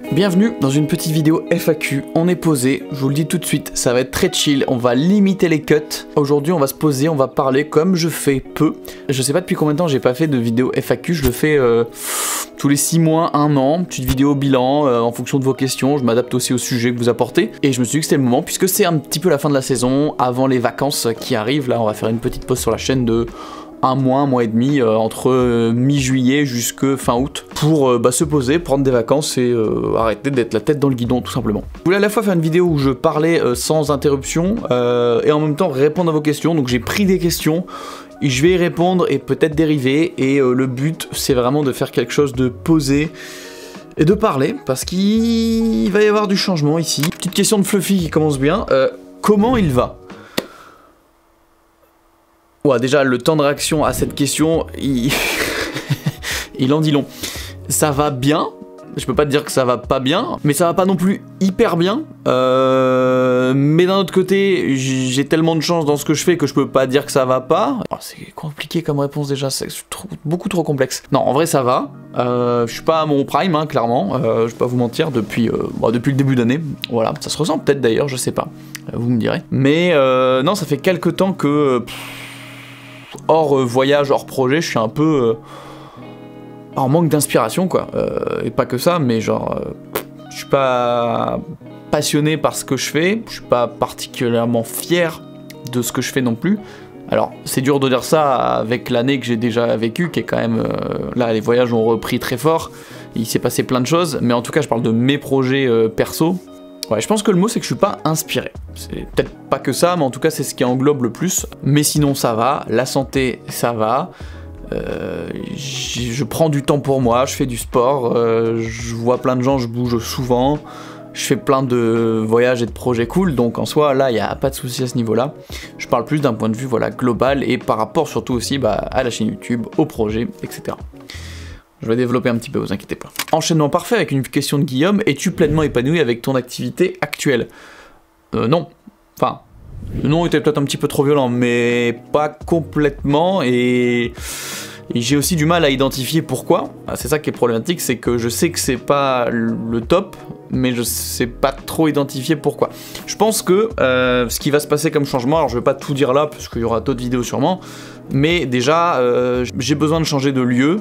Bienvenue dans une petite vidéo FAQ, on est posé, je vous le dis tout de suite, ça va être très chill, on va limiter les cuts. Aujourd'hui on va se poser, on va parler comme je fais peu. Je sais pas depuis combien de temps j'ai pas fait de vidéo FAQ, je le fais tous les 6 mois, 1 an, petite vidéo bilan en fonction de vos questions, je m'adapte aussi au sujet que vous apportez. Et je me suis dit que c'était le moment puisque c'est un petit peu la fin de la saison, avant les vacances qui arrivent, là on va faire une petite pause sur la chaîne de un mois et demi, entre mi-juillet jusque fin août, pour se poser, prendre des vacances et arrêter d'être la tête dans le guidon, tout simplement. Je voulais à la fois faire une vidéo où je parlais sans interruption, et en même temps répondre à vos questions, donc j'ai pris des questions, et je vais y répondre et peut-être dériver, et le but c'est vraiment de faire quelque chose de posé, et de parler, parce qu'il va y avoir du changement ici. Petite question de Fluffy qui commence bien, comment il va ? Ouais, déjà, le temps de réaction à cette question, il en dit long. Ça va bien, je peux pas te dire que ça va pas bien, mais ça va pas non plus hyper bien. Mais d'un autre côté, j'ai tellement de chance dans ce que je fais que je peux pas dire que ça va pas. Oh, c'est compliqué comme réponse déjà, c'est beaucoup trop complexe. Non, en vrai ça va. Je suis pas à mon prime, hein, clairement. Je vais pas vous mentir, depuis le début d'année. Voilà, ça se ressent peut-être d'ailleurs, je sais pas. Vous me direz. Mais non, ça fait quelques temps que... hors voyage, hors projet, je suis un peu en manque d'inspiration, quoi. Et pas que ça, mais genre, je suis pas passionné par ce que je fais, je suis pas particulièrement fier de ce que je fais non plus. Alors, c'est dur de dire ça avec l'année que j'ai déjà vécue, qui est quand même... là, les voyages ont repris très fort, il s'est passé plein de choses, mais en tout cas, je parle de mes projets perso. Ouais, je pense que le mot c'est que je suis pas inspiré. C'est peut-être pas que ça, mais en tout cas c'est ce qui englobe le plus. Mais sinon ça va, la santé ça va, je prends du temps pour moi, je fais du sport, je vois plein de gens, je bouge souvent, je fais plein de voyages et de projets cool, donc en soi là il n'y a pas de souci à ce niveau-là. Je parle plus d'un point de vue voilà, global et par rapport surtout aussi à la chaîne YouTube, au projet, etc. Je vais développer un petit peu, vous inquiétez pas. Enchaînement parfait avec une question de Guillaume. Es-tu pleinement épanoui avec ton activité actuelle ? Non. Enfin, le nom était peut-être un petit peu trop violent, mais pas complètement. Et j'ai aussi du mal à identifier pourquoi. C'est ça qui est problématique, c'est que je sais que c'est pas le top, mais je sais pas trop identifier pourquoi. Je pense que ce qui va se passer comme changement, alors je vais pas tout dire là, parce qu'il y aura d'autres vidéos sûrement, mais déjà, j'ai besoin de changer de lieu,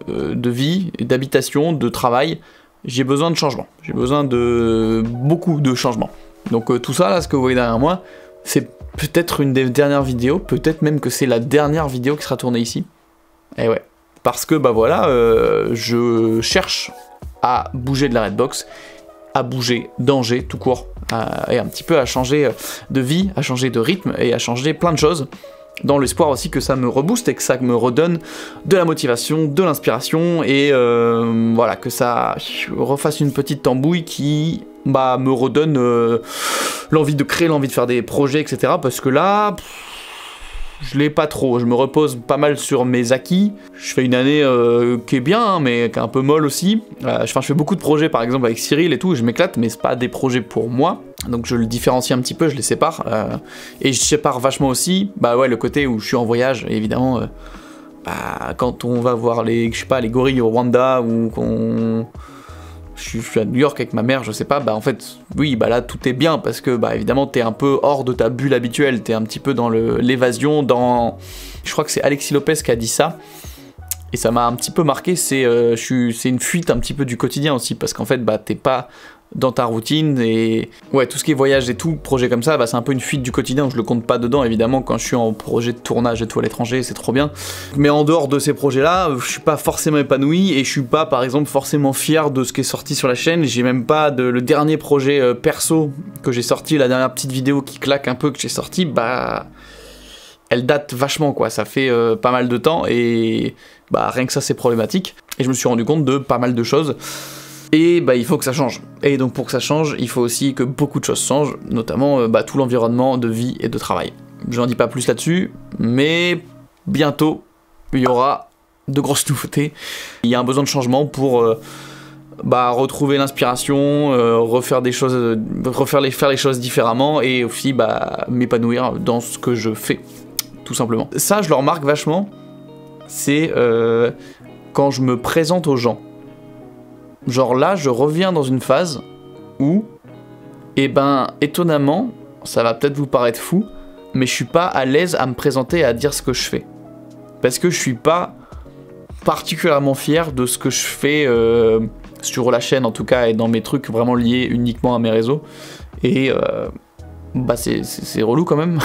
de vie, d'habitation, de travail. J'ai besoin de changement. J'ai besoin de beaucoup de changements. Donc tout ça, là, ce que vous voyez derrière moi, c'est peut-être une des dernières vidéos, peut-être même que c'est la dernière vidéo qui sera tournée ici. Et ouais. Parce que, voilà, je cherche à bouger de la Redbox, à bouger d'Angers, tout court, et un petit peu à changer de vie, à changer de rythme, et à changer plein de choses. Dans l'espoir aussi que ça me rebooste et que ça me redonne de la motivation, de l'inspiration et voilà, que ça refasse une petite tambouille qui me redonne l'envie de créer, l'envie de faire des projets, etc. Parce que là, je l'ai pas trop, je me repose pas mal sur mes acquis. Je fais une année qui est bien, hein, mais qui est un peu molle aussi. Je fais beaucoup de projets par exemple avec Cyril et tout, je m'éclate, mais c'est pas des projets pour moi. Donc je le différencie un petit peu, je les sépare. Et je sépare vachement aussi, ouais, le côté où je suis en voyage, évidemment. Quand on va voir les gorilles au Rwanda, ou qu'on... Je suis à New York avec ma mère, je sais pas, en fait, oui, là, tout est bien, parce que, évidemment, t'es un peu hors de ta bulle habituelle, t'es un petit peu dans l'évasion, je crois que c'est Alexis Lopez qui a dit ça, et ça m'a un petit peu marqué, c'est une fuite un petit peu du quotidien aussi, parce qu'en fait, t'es pas dans ta routine, et ouais, tout ce qui est voyage et tout, projet comme ça, c'est un peu une fuite du quotidien, je le compte pas dedans, évidemment, quand je suis en projet de tournage et tout à l'étranger, c'est trop bien, mais en dehors de ces projets-là, je suis pas forcément épanoui, et je suis pas, par exemple, forcément fier de ce qui est sorti sur la chaîne, j'ai même pas le dernier projet perso que j'ai sorti, la dernière petite vidéo qui claque un peu que j'ai sorti, elle date vachement, quoi, ça fait pas mal de temps, et rien que ça, c'est problématique, et je me suis rendu compte de pas mal de choses. Et il faut que ça change. Et donc pour que ça change, il faut aussi que beaucoup de choses changent, notamment tout l'environnement de vie et de travail. J'en dis pas plus là-dessus, mais bientôt, il y aura de grosses nouveautés. Il y a un besoin de changement pour retrouver l'inspiration, faire les choses différemment, et aussi m'épanouir dans ce que je fais, tout simplement. Ça, je le remarque vachement, c'est quand je me présente aux gens. genre là, je reviens dans une phase où, eh ben, étonnamment, ça va peut-être vous paraître fou, mais je suis pas à l'aise à me présenter et à dire ce que je fais. Parce que je suis pas particulièrement fier de ce que je fais sur la chaîne en tout cas, et dans mes trucs vraiment liés uniquement à mes réseaux. Et bah c'est relou quand même.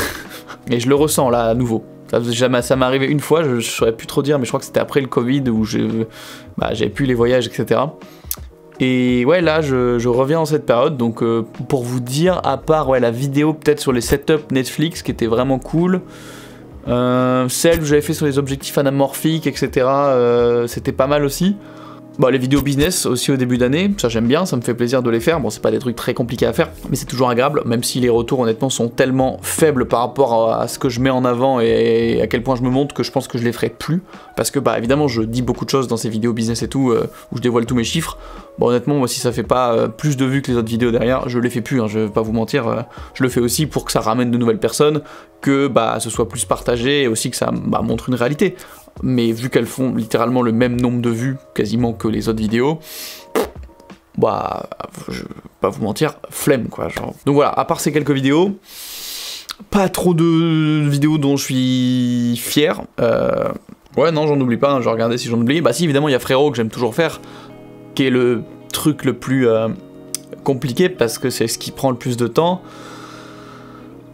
Et je le ressens là à nouveau. Ça m'est arrivé une fois, je saurais plus trop dire, mais je crois que c'était après le Covid où j'avais plus les voyages, etc. Et ouais, là je reviens dans cette période, donc pour vous dire, à part la vidéo peut-être sur les setups Netflix qui était vraiment cool, celle que j'avais fait sur les objectifs anamorphiques, etc., c'était pas mal aussi. Bon, les vidéos business aussi au début d'année, ça j'aime bien, ça me fait plaisir de les faire. Bon, c'est pas des trucs très compliqués à faire, mais c'est toujours agréable, même si les retours honnêtement sont tellement faibles par rapport à ce que je mets en avant et à quel point je me montre que je pense que je les ferai plus. Parce que bah évidemment je dis beaucoup de choses dans ces vidéos business et tout, où je dévoile tous mes chiffres. Bon honnêtement, moi si ça fait pas plus de vues que les autres vidéos derrière, je les fais plus, hein, je vais pas vous mentir, je le fais aussi pour que ça ramène de nouvelles personnes, que bah ce soit plus partagé et aussi que ça montre une réalité. Mais vu qu'elles font littéralement le même nombre de vues quasiment que les autres vidéos, bah je vais pas vous mentir, flemme quoi, genre. Donc voilà, à part ces quelques vidéos, pas trop de vidéos dont je suis fier. Ouais non, j'en oublie pas, hein, je vais regarder si j'en oublie. Bah si, évidemment il y a Frérot que j'aime toujours faire, qui est le truc le plus compliqué parce que c'est ce qui prend le plus de temps.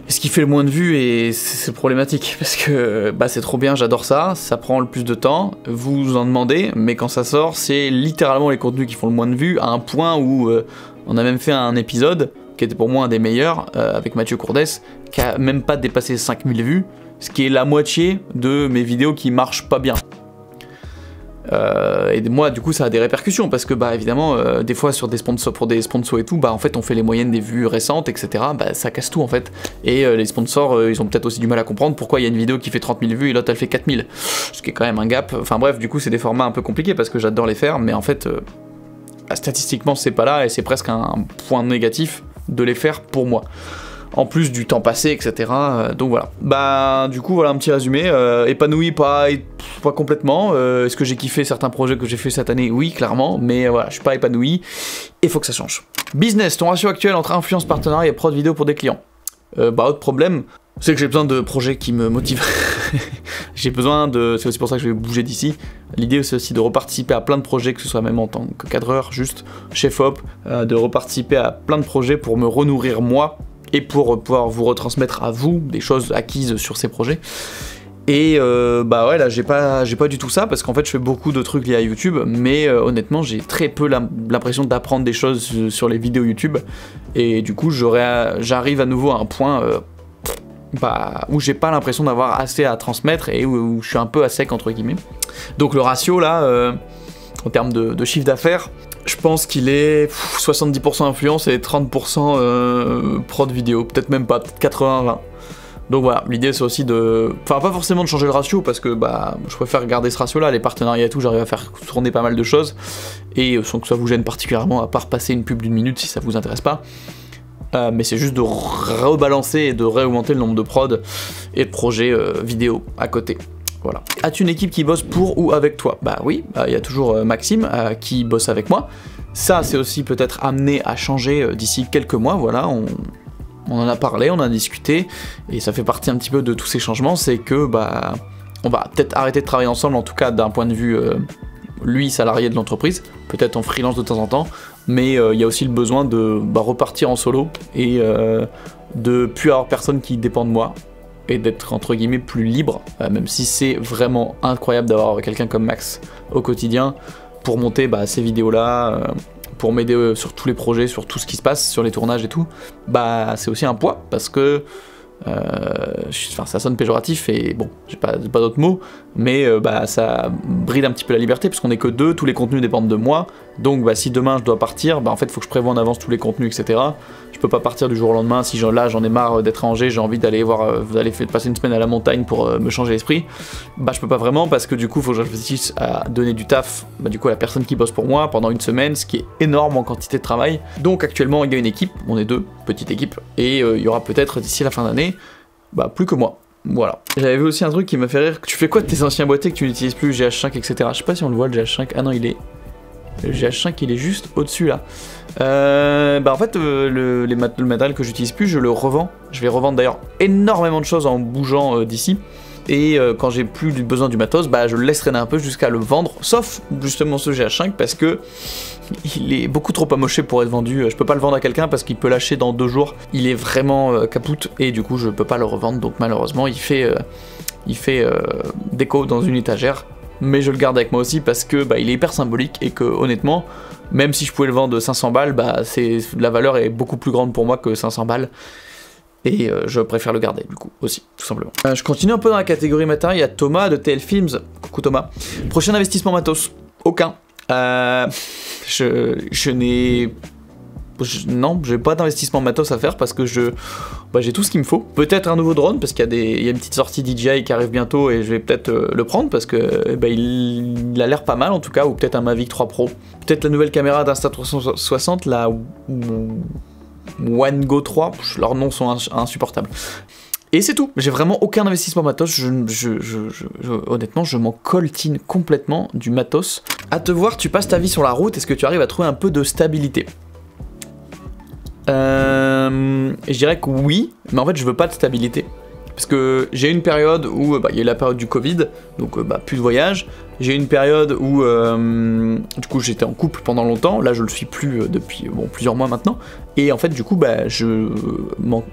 Ce qui fait le moins de vues et c'est problématique parce que bah c'est trop bien, j'adore ça, ça prend le plus de temps, vous en demandez, mais quand ça sort, c'est littéralement les contenus qui font le moins de vues, à un point où on a même fait un épisode qui était pour moi un des meilleurs, avec Mathieu Courdès, qui a même pas dépassé 5000 vues, ce qui est la moitié de mes vidéos qui marchent pas bien. Et moi du coup ça a des répercussions parce que bah évidemment des fois sur des sponsors, pour des sponsors et tout, bah en fait on fait les moyennes des vues récentes, etc. Bah ça casse tout en fait. Et les sponsors ils ont peut-être aussi du mal à comprendre pourquoi il y a une vidéo qui fait 30 000 vues et l'autre elle fait 4000, ce qui est quand même un gap. Enfin bref, du coup c'est des formats un peu compliqués parce que j'adore les faire, mais en fait statistiquement c'est pas là et c'est presque un point négatif de les faire pour moi. En plus du temps passé, etc. Donc voilà. Bah du coup voilà un petit résumé. Épanoui pas complètement. Est-ce que j'ai kiffé certains projets que j'ai fait cette année? Oui, clairement. Mais voilà, je suis pas épanoui. Et faut que ça change. Business, ton ratio actuel entre influence, partenariat et prod vidéo pour des clients. Bah autre problème, c'est que j'ai besoin de projets qui me motivent. J'ai besoin de... C'est aussi pour ça que je vais bouger d'ici. L'idée c'est aussi de reparticiper à plein de projets, que ce soit même en tant que cadreur, juste chef op, de reparticiper à plein de projets pour me renourrir moi, et pour pouvoir vous retransmettre à vous des choses acquises sur ces projets. Et bah ouais, là j'ai pas du tout ça, parce qu'en fait je fais beaucoup de trucs liés à YouTube, mais honnêtement j'ai très peu l'impression d'apprendre des choses sur les vidéos YouTube, et du coup j'arrive à nouveau à un point où j'ai pas l'impression d'avoir assez à transmettre, et où je suis un peu à sec entre guillemets. Donc le ratio là, en termes de chiffre d'affaires, je pense qu'il est 70% influence et 30% prod vidéo, peut-être même pas, peut-être 80-20. Donc voilà, l'idée c'est aussi de... Enfin pas forcément de changer le ratio, parce que bah je préfère garder ce ratio là, les partenariats et tout, j'arrive à faire tourner pas mal de choses, et sans que ça vous gêne particulièrement, à part passer une pub d'1 minute si ça vous intéresse pas. Mais c'est juste de rebalancer et de réaugmenter le nombre de prod et de projets vidéo à côté. Voilà. As-tu une équipe qui bosse pour ou avec toi? Bah oui, il y a toujours Maxime qui bosse avec moi. Ça, c'est aussi peut-être amené à changer d'ici quelques mois, voilà, on en a parlé, on en a discuté, et ça fait partie un petit peu de tous ces changements, c'est que bah on va peut-être arrêter de travailler ensemble, en tout cas d'un point de vue lui, salarié de l'entreprise, peut-être en freelance de temps en temps, mais il y a aussi le besoin de repartir en solo, et de plus avoir personne qui dépend de moi, et d'être entre guillemets plus libre, même si c'est vraiment incroyable d'avoir quelqu'un comme Max au quotidien pour monter ces vidéos là, pour m'aider sur tous les projets, sur tout ce qui se passe, sur les tournages et tout. Bah c'est aussi un poids, parce que ça sonne péjoratif et bon, j'ai pas d'autres mots, mais ça bride un petit peu la liberté, parce qu'on est que deux, tous les contenus dépendent de moi, donc si demain je dois partir, en fait faut que je prévoie en avance tous les contenus, etc. Je peux pas partir du jour au lendemain, si là j'en ai marre d'être à Angers, j'ai envie d'aller passer une semaine à la montagne pour me changer l'esprit, je peux pas vraiment, parce que du coup faut que je réfléchisse à donner du taf du coup à la personne qui bosse pour moi pendant une semaine, ce qui est énorme en quantité de travail. Donc actuellement il y a une équipe, on est deux, petite équipe, et il y aura peut-être d'ici la fin d'année plus que moi. Voilà. J'avais vu aussi un truc qui m'a fait rire. Tu fais quoi de tes anciens boîtiers que tu n'utilises plus, GH5, etc. Je sais pas si on le voit le GH5. Ah non, il est Le GH5 il est juste au-dessus là. En fait le matériel que j'utilise plus je le revends. Je vais revendre d'ailleurs énormément de choses en bougeant d'ici. Et quand j'ai plus besoin du matos, je le laisse traîner un peu jusqu'à le vendre. Sauf justement ce GH5 parce que il est beaucoup trop amoché pour être vendu. Je peux pas le vendre à quelqu'un parce qu'il peut lâcher dans 2 jours. Il est vraiment capoute et du coup je peux pas le revendre. Donc malheureusement il fait déco dans une étagère. Mais je le garde avec moi aussi parce que il est hyper symbolique et que honnêtement, même si je pouvais le vendre 500 balles, la valeur est beaucoup plus grande pour moi que 500 balles. Et je préfère le garder du coup aussi, tout simplement. Je continue un peu dans la catégorie matériel, il y a Thomas de TL Films. Coucou Thomas. Prochain investissement matos, aucun. Non, j'ai pas d'investissement matos à faire parce que j'ai tout ce qu'il me faut. Peut-être un nouveau drone parce qu'il y a une petite sortie DJI qui arrive bientôt et je vais peut-être le prendre parce que il a l'air pas mal en tout cas, ou peut-être un Mavic 3 Pro. Peut-être la nouvelle caméra d'Insta360, la One Go 3, leurs noms sont insupportables. Et c'est tout, j'ai vraiment aucun investissement matos, honnêtement je m'en coltine complètement du matos. À te voir, tu passes ta vie sur la route, est-ce que tu arrives à trouver un peu de stabilité ? Je dirais que oui, mais en fait je veux pas de stabilité. Parce que j'ai une période où il y a eu la période du Covid, donc plus de voyage. J'ai une période où du coup j'étais en couple pendant longtemps, là je le suis plus depuis plusieurs mois maintenant. Et en fait du coup je m'en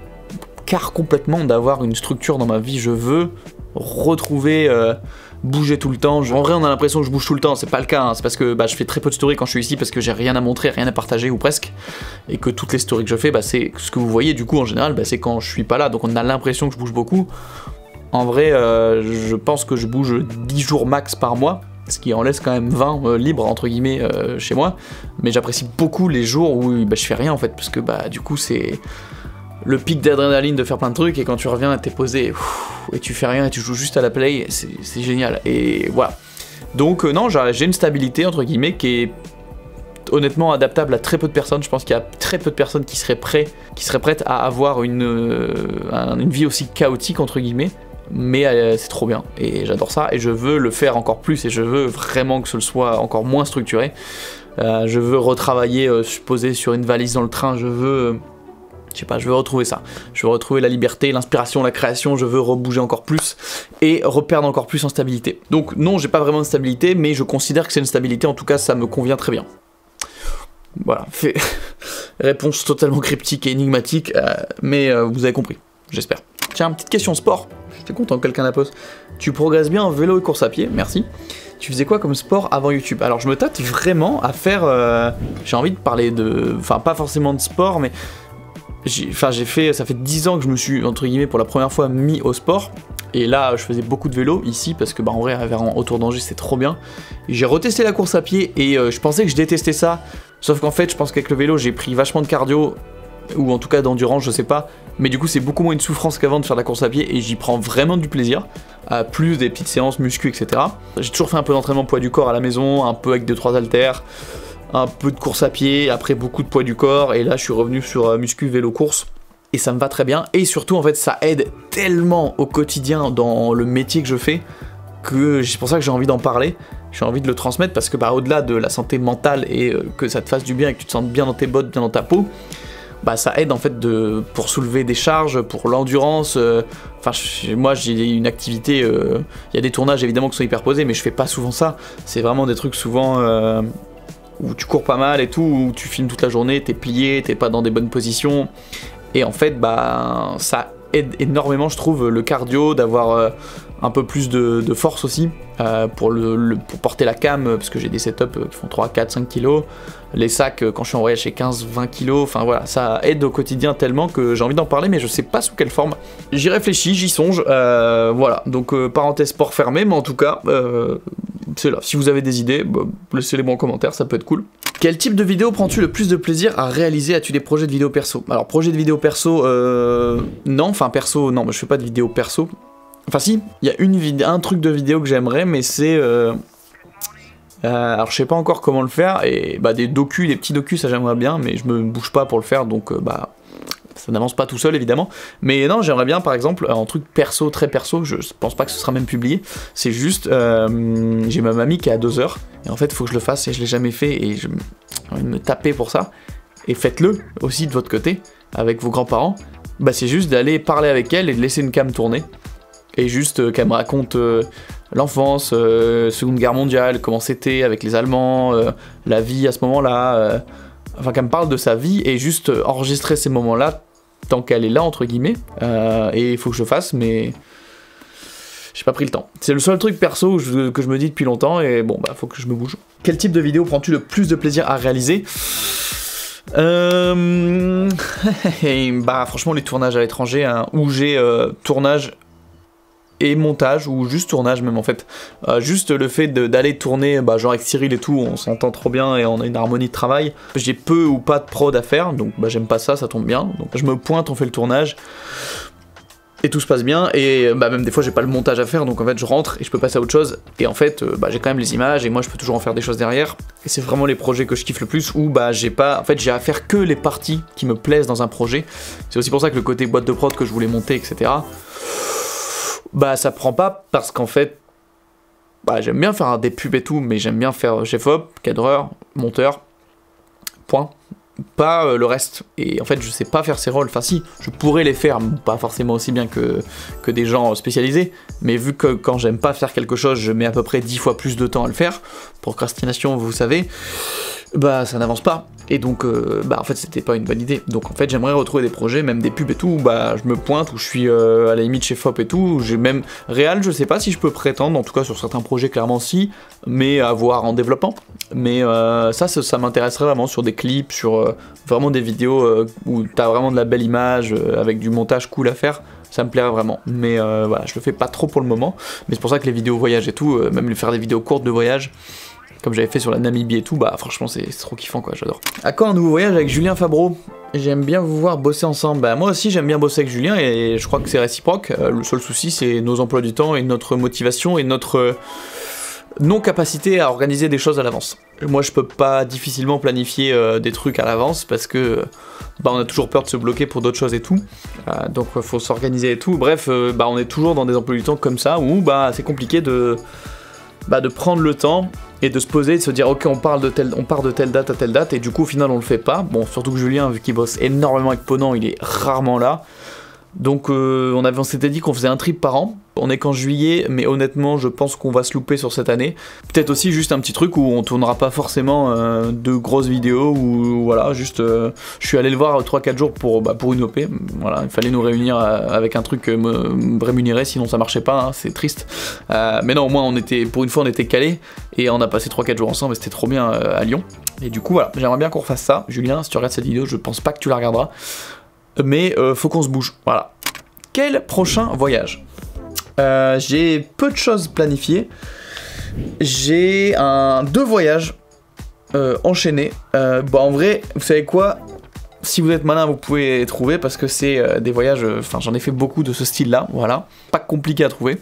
carre complètement d'avoir une structure dans ma vie. Je veux retrouver bouger tout le temps. En vrai on a l'impression que je bouge tout le temps, c'est pas le cas, hein. C'est parce que je fais très peu de stories quand je suis ici parce que j'ai rien à montrer, rien à partager ou presque, et que toutes les stories que je fais, c'est ce que vous voyez du coup en général, c'est quand je suis pas là, donc on a l'impression que je bouge beaucoup. En vrai je pense que je bouge 10 jours max par mois, ce qui en laisse quand même 20 libres entre guillemets chez moi, mais j'apprécie beaucoup les jours où je fais rien en fait, parce que du coup c'est le pic d'adrénaline de faire plein de trucs, et quand tu reviens t'es posé et tu fais rien et tu joues juste à la play, c'est génial. Et voilà, donc non, j'ai une stabilité entre guillemets qui est honnêtement adaptable à très peu de personnes. Je pense qu'il y a très peu de personnes qui seraient prêtes à avoir une vie aussi chaotique entre guillemets, mais c'est trop bien et j'adore ça et je veux le faire encore plus et je veux vraiment que ce soit encore moins structuré. Je veux retravailler, poser sur une valise dans le train, je veux retrouver ça. Je veux retrouver la liberté, l'inspiration, la création, je veux rebouger encore plus et reperdre encore plus en stabilité. Donc non, j'ai pas vraiment de stabilité, mais je considère que c'est une stabilité, en tout cas ça me convient très bien. Voilà, réponse totalement cryptique et énigmatique, mais vous avez compris, j'espère. Tiens, petite question sport, j'étais content que quelqu'un la pose. Tu progresses bien en vélo et course à pied, merci. Tu faisais quoi comme sport avant YouTube? Alors je me tâte vraiment à faire, j'ai envie de parler de, enfin pas forcément de sport, mais ça fait 10 ans que je me suis, entre guillemets, pour la première fois mis au sport. Et là, je faisais beaucoup de vélo ici, parce que en vrai, à Véran, autour d'Angers, c'est trop bien. J'ai retesté la course à pied, et je pensais que je détestais ça. Sauf qu'en fait, je pense qu'avec le vélo, j'ai pris vachement de cardio, ou en tout cas d'endurance, je sais pas. Mais du coup, c'est beaucoup moins une souffrance qu'avant de faire de la course à pied, et j'y prends vraiment du plaisir. Plus des petites séances muscu, etc. J'ai toujours fait un peu d'entraînement poids du corps à la maison, un peu avec 2-3 haltères. Un peu de course à pied, après beaucoup de poids du corps, et là je suis revenu sur muscu, vélo, course, et ça me va très bien, et surtout en fait ça aide tellement au quotidien dans le métier que je fais, que c'est pour ça que j'ai envie d'en parler, j'ai envie de le transmettre, parce que au-delà de la santé mentale, et que ça te fasse du bien, et que tu te sentes bien dans tes bottes, bien dans ta peau, ça aide en fait pour soulever des charges, pour l'endurance. Moi j'ai une activité, il y a des tournages évidemment qui sont hyper posés, mais je fais pas souvent ça, c'est vraiment des trucs souvent... où tu cours pas mal et tout, où tu filmes toute la journée, t'es plié, t'es pas dans des bonnes positions, et en fait ça aide énormément je trouve le cardio, d'avoir un peu plus de force aussi, pour porter la cam, parce que j'ai des setups qui font 3, 4, 5 kilos, les sacs quand je suis en voyage c'est 15, 20 kilos, enfin voilà, ça aide au quotidien tellement que j'ai envie d'en parler, mais je sais pas sous quelle forme. J'y réfléchis, j'y songe, voilà, donc parenthèse sport fermée, mais en tout cas, c'est là. Si vous avez des idées, laissez-les moi en commentaire, ça peut être cool. Quel type de vidéo prends-tu le plus de plaisir à réaliser? As-tu des projets de vidéo perso? Alors, projet de vidéo perso, non, enfin perso, non, je fais pas de vidéo perso. Enfin si, il y a un truc de vidéo que j'aimerais, mais c'est... alors je sais pas encore comment le faire, et des petits docus, ça j'aimerais bien, mais je me bouge pas pour le faire, donc ça n'avance pas tout seul évidemment. Mais non, j'aimerais bien par exemple, un truc perso, très perso, je pense pas que ce sera même publié, c'est juste, j'ai ma mamie qui est à 2 heures, et en fait il faut que je le fasse et je l'ai jamais fait et j'ai envie de me taper pour ça. Et faites-le aussi de votre côté, avec vos grands-parents, bah c'est juste d'aller parler avec elle et de laisser une cam tourner, et juste qu'elle me raconte l'enfance, Seconde Guerre mondiale, comment c'était avec les Allemands, la vie à ce moment-là, enfin qu'elle me parle de sa vie, et juste enregistrer ces moments-là, tant qu'elle est là, entre guillemets, et il faut que je le fasse, mais j'ai pas pris le temps. C'est le seul truc perso que je me dis depuis longtemps, et bon, bah faut que je me bouge. Quel type de vidéo prends-tu le plus de plaisir à réaliser ? Bah franchement les tournages à l'étranger, hein, où j'ai tournage et montage, ou juste tournage même en fait. Juste le fait d'aller tourner, bah, genre avec Cyril et tout, on s'entend trop bien et on a une harmonie de travail. J'ai peu ou pas de prod à faire, donc bah, j'aime pas ça, ça tombe bien. Donc je me pointe, on fait le tournage. Et tout se passe bien, et bah même des fois j'ai pas le montage à faire, donc en fait je rentre et je peux passer à autre chose, et en fait bah, j'ai quand même les images, et moi je peux toujours en faire des choses derrière, et c'est vraiment les projets que je kiffe le plus, où bah j'ai pas, en fait j'ai à faire que les parties qui me plaisent dans un projet. C'est aussi pour ça que le côté boîte de prod que je voulais monter, etc., bah ça prend pas, parce qu'en fait, bah j'aime bien faire des pubs et tout, mais j'aime bien faire chef-op, cadreur, monteur, point. Pas le reste, et en fait je sais pas faire ces rôles, enfin si, je pourrais les faire, pas forcément aussi bien que des gens spécialisés, mais vu que quand j'aime pas faire quelque chose, je mets à peu près 10 fois plus de temps à le faire, procrastination vous savez, bah ça n'avance pas, et donc bah en fait c'était pas une bonne idée. Donc en fait j'aimerais retrouver des projets, même des pubs et tout, où bah je me pointe, où je suis à la limite chez FOP et tout, où j'ai même réal, je sais pas si je peux prétendre, en tout cas sur certains projets clairement si, mais à voir en développant. Mais ça m'intéresserait vraiment, sur des clips, sur vraiment des vidéos où t'as vraiment de la belle image, avec du montage cool à faire, ça me plairait vraiment. Mais voilà, je le fais pas trop pour le moment, mais c'est pour ça que les vidéos voyage et tout, même faire des vidéos courtes de voyage, comme j'avais fait sur la Namibie et tout, bah franchement c'est trop kiffant quoi, j'adore. À quand un nouveau voyage avec Julien Fabreau? J'aime bien vous voir bosser ensemble. Bah moi aussi j'aime bien bosser avec Julien, et je crois que c'est réciproque. Le seul souci c'est nos emplois du temps et notre motivation et notre non-capacité à organiser des choses à l'avance. Moi je peux pas difficilement planifier des trucs à l'avance, parce que bah, on a toujours peur de se bloquer pour d'autres choses et tout, donc faut s'organiser et tout. Bref, bah, on est toujours dans des emplois du temps comme ça, où bah, c'est compliqué de prendre le temps et de se poser, de se dire ok on part de telle date à telle date, et du coup au final on le fait pas. Bon, surtout que Julien, vu qu'il bosse énormément avec Ponant, il est rarement là. Donc on s'était dit qu'on faisait un trip par an. On est qu'en juillet, mais honnêtement je pense qu'on va se louper sur cette année. Peut-être aussi juste un petit truc où on tournera pas forcément de grosses vidéos, ou voilà, juste je suis allé le voir 3-4 jours pour une OP. Voilà, il fallait nous réunir avec un truc me rémunérer, sinon ça marchait pas, hein, c'est triste. Mais non, au moins pour une fois on était calés, et on a passé 3-4 jours ensemble, et c'était trop bien à Lyon. Et du coup voilà, j'aimerais bien qu'on refasse ça. Julien, si tu regardes cette vidéo, je pense pas que tu la regarderas, mais faut qu'on se bouge, voilà. Quel prochain voyage? J'ai peu de choses planifiées. J'ai 2 voyages enchaînés. Bon, en vrai, vous savez quoi? Si vous êtes malin, vous pouvez les trouver, parce que c'est des voyages, enfin j'en ai fait beaucoup de ce style-là, voilà. Pas compliqué à trouver.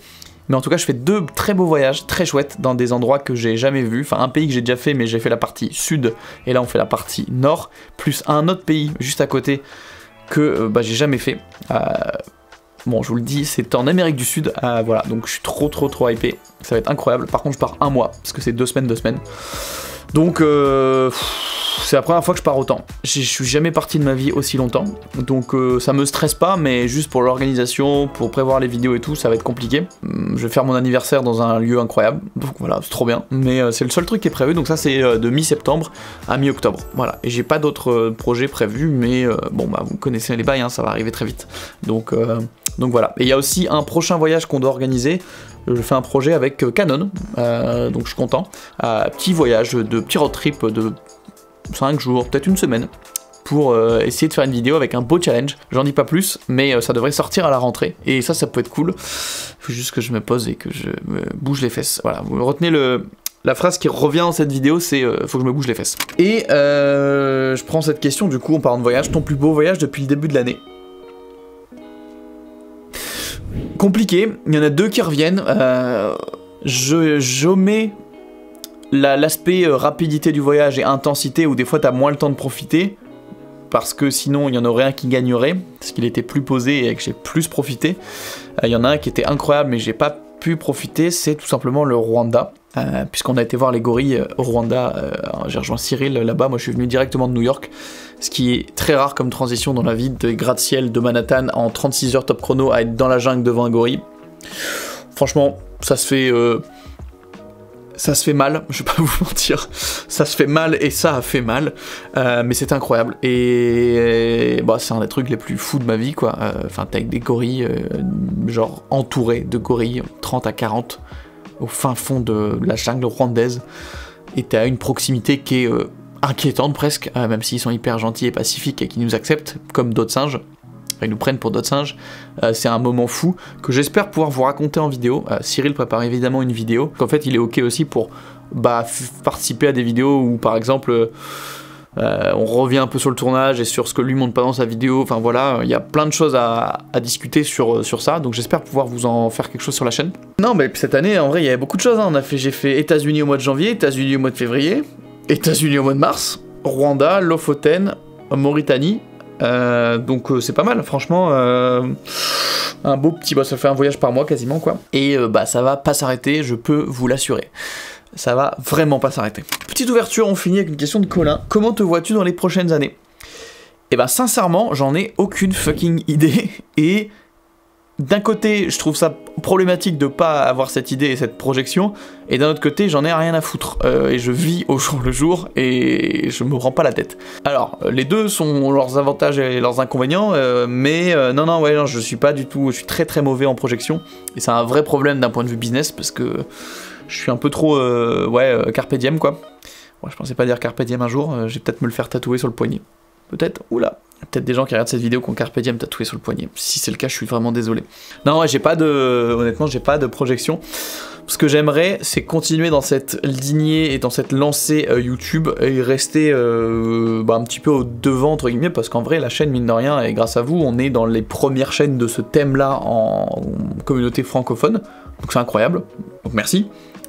Mais en tout cas, je fais 2 très beaux voyages, très chouettes, dans des endroits que j'ai jamais vus. Enfin, un pays que j'ai déjà fait, mais j'ai fait la partie sud, et là on fait la partie nord, plus un autre pays juste à côté que bah, j'ai jamais fait. Bon, je vous le dis, c'est en Amérique du Sud, voilà, donc je suis trop hypé, ça va être incroyable. Par contre, je pars 1 mois, parce que c'est 2 semaines. Donc, c'est la première fois que je pars autant. Je suis jamais parti de ma vie aussi longtemps, donc ça me stresse pas, mais juste pour l'organisation, pour prévoir les vidéos et tout, ça va être compliqué. Je vais faire mon anniversaire dans un lieu incroyable, donc voilà, c'est trop bien. Mais c'est le seul truc qui est prévu, donc ça c'est de mi-septembre à mi-octobre, voilà. Et j'ai pas d'autres projets prévus, mais bon bah vous connaissez les bails, hein, ça va arriver très vite. Donc voilà. Et il y a aussi un prochain voyage qu'on doit organiser. Je fais un projet avec Canon, donc je suis content. Petit voyage, petit road trip de 5 jours, peut-être 1 semaine, pour essayer de faire une vidéo avec un beau challenge. J'en dis pas plus, mais ça devrait sortir à la rentrée, et ça peut être cool. Faut juste que je me pose et que je me bouge les fesses. Voilà, vous retenez la phrase qui revient dans cette vidéo, c'est faut que je me bouge les fesses. Et je prends cette question, du coup, en parlant de voyage. Ton plus beau voyage depuis le début de l'année? Compliqué, il y en a 2 qui reviennent. J'omets l'aspect rapidité du voyage et intensité, où des fois t'as moins le temps de profiter, parce que sinon il y en aurait un qui gagnerait, parce qu'il était plus posé et que j'ai plus profité. Il y en a un qui était incroyable mais j'ai pas pu profiter, c'est tout simplement le Rwanda. puisqu'on a été voir les gorilles au Rwanda. J'ai rejoint Cyril là-bas, moi je suis venu directement de New York, ce qui est très rare comme transition dans la vie, des gratte-ciel de Manhattan en 36 heures top chrono à être dans la jungle devant un gorille. Franchement, ça se fait mal, je vais pas vous mentir, ça se fait mal et ça a fait mal, mais c'est incroyable, et bah, c'est un des trucs les plus fous de ma vie, quoi. Enfin, t'es avec des gorilles, genre entourés de gorilles, 30 à 40, au fin fond de la jungle rwandaise, et t'es à une proximité qui est inquiétante presque, même s'ils sont hyper gentils et pacifiques et qu'ils nous acceptent, comme d'autres singes. Ils nous prennent pour d'autres singes. C'est un moment fou que j'espère pouvoir vous raconter en vidéo. Cyril prépare évidemment une vidéo. En fait, il est ok aussi pour participer à des vidéos où, par exemple, on revient un peu sur le tournage et sur ce que lui montre pas dans sa vidéo. Enfin voilà, il y a plein de choses à discuter sur ça. Donc j'espère pouvoir vous en faire quelque chose sur la chaîne. Non, mais cette année, en vrai, il y avait beaucoup de choses. Hein. J'ai fait États-Unis au mois de janvier, États-Unis au mois de février, États-Unis au mois de mars, Rwanda, Lofoten, Mauritanie. Donc c'est pas mal, franchement, un beau petit, ça fait un voyage par mois quasiment, quoi. Et ça va pas s'arrêter, je peux vous l'assurer. Ça va vraiment pas s'arrêter. Petite ouverture, on finit avec une question de Colin. Comment te vois-tu dans les prochaines années? Et sincèrement, j'en ai aucune fucking idée, et d'un côté, je trouve ça problématique de pas avoir cette idée et cette projection, et d'un autre côté, j'en ai rien à foutre, et je vis au jour le jour, et je me rends pas la tête. Alors, les deux sont leurs avantages et leurs inconvénients, mais non, je suis pas du tout, je suis très très mauvais en projection, et c'est un vrai problème d'un point de vue business, parce que je suis un peu trop, carpe diem, quoi. Ouais, je pensais pas dire carpe diem un jour, je vais peut-être me le faire tatouer sur le poignet. Peut-être, oula. Peut-être des gens qui regardent cette vidéo qui ont carpe diem tatoué sur le poignet. Si c'est le cas, je suis vraiment désolé. Non, ouais, honnêtement, j'ai pas de projection. Ce que j'aimerais, c'est continuer dans cette lignée et dans cette lancée YouTube et rester un petit peu au devant, entre guillemets, parce qu'en vrai, la chaîne, mine de rien, et grâce à vous, on est dans les premières chaînes de ce thème-là en communauté francophone. Donc c'est incroyable. Donc merci.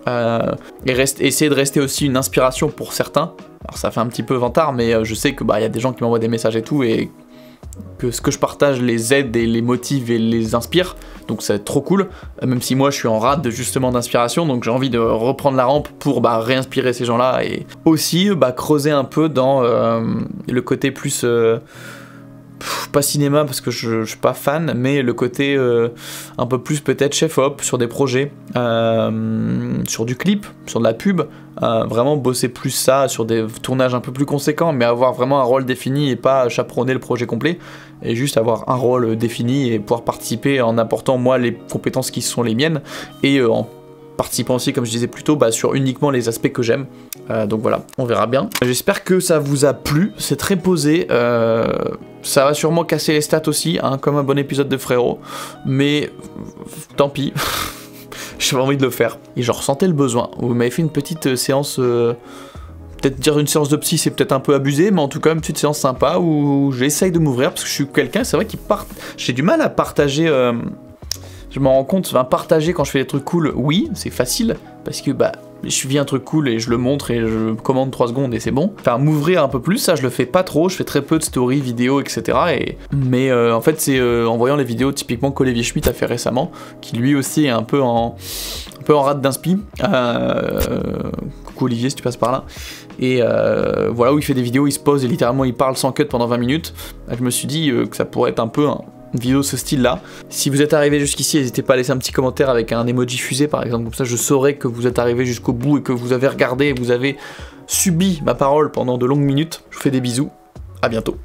Et essayer de rester aussi une inspiration pour certains. Alors ça fait un petit peu vantard, mais je sais que y a des gens qui m'envoient des messages et tout, et que ce que je partage les aide et les motive et les inspire, donc c'est trop cool, même si moi je suis en rade justement d'inspiration, donc j'ai envie de reprendre la rampe pour réinspirer ces gens-là, et aussi creuser un peu dans le côté plus... pas cinéma parce que je suis pas fan, mais le côté un peu plus peut-être chef-op sur des projets, sur du clip, sur de la pub, vraiment bosser plus ça, sur des tournages un peu plus conséquents, mais avoir vraiment un rôle défini et pas chaperonner le projet complet, et juste avoir un rôle défini et pouvoir participer en apportant moi les compétences qui sont les miennes, et en participant aussi, comme je disais plus tôt, sur uniquement les aspects que j'aime. Donc voilà, on verra bien. J'espère que ça vous a plu, c'est très posé, ça va sûrement casser les stats aussi, hein, comme un bon épisode de Frérot, mais tant pis, j'avais envie de le faire, et j'en ressentais le besoin. Vous m'avez fait une petite séance, peut-être dire une séance de psy c'est peut-être un peu abusé, mais en tout cas une petite séance sympa où j'essaye de m'ouvrir, parce que je suis quelqu'un, c'est vrai j'ai du mal à partager... Je m'en rends compte, partager quand je fais des trucs cool, oui, c'est facile, parce que je vis un truc cool et je le montre et je commande 3 secondes et c'est bon. Enfin, m'ouvrir un peu plus, ça je le fais pas trop, je fais très peu de stories, vidéos, etc. Mais en fait, c'est en voyant les vidéos typiquement qu'Olivier Schmitt a fait récemment, qui lui aussi est un peu en rate d'inspi. Coucou Olivier si tu passes par là. Et voilà, où il fait des vidéos, il se pose et littéralement il parle sans cut pendant 20 minutes. Je me suis dit que ça pourrait être un peu une vidéo de ce style là. Si vous êtes arrivé jusqu'ici, n'hésitez pas à laisser un petit commentaire avec un emoji fusée par exemple, comme ça je saurai que vous êtes arrivé jusqu'au bout et que vous avez regardé et vous avez subi ma parole pendant de longues minutes. Je vous fais des bisous, à bientôt.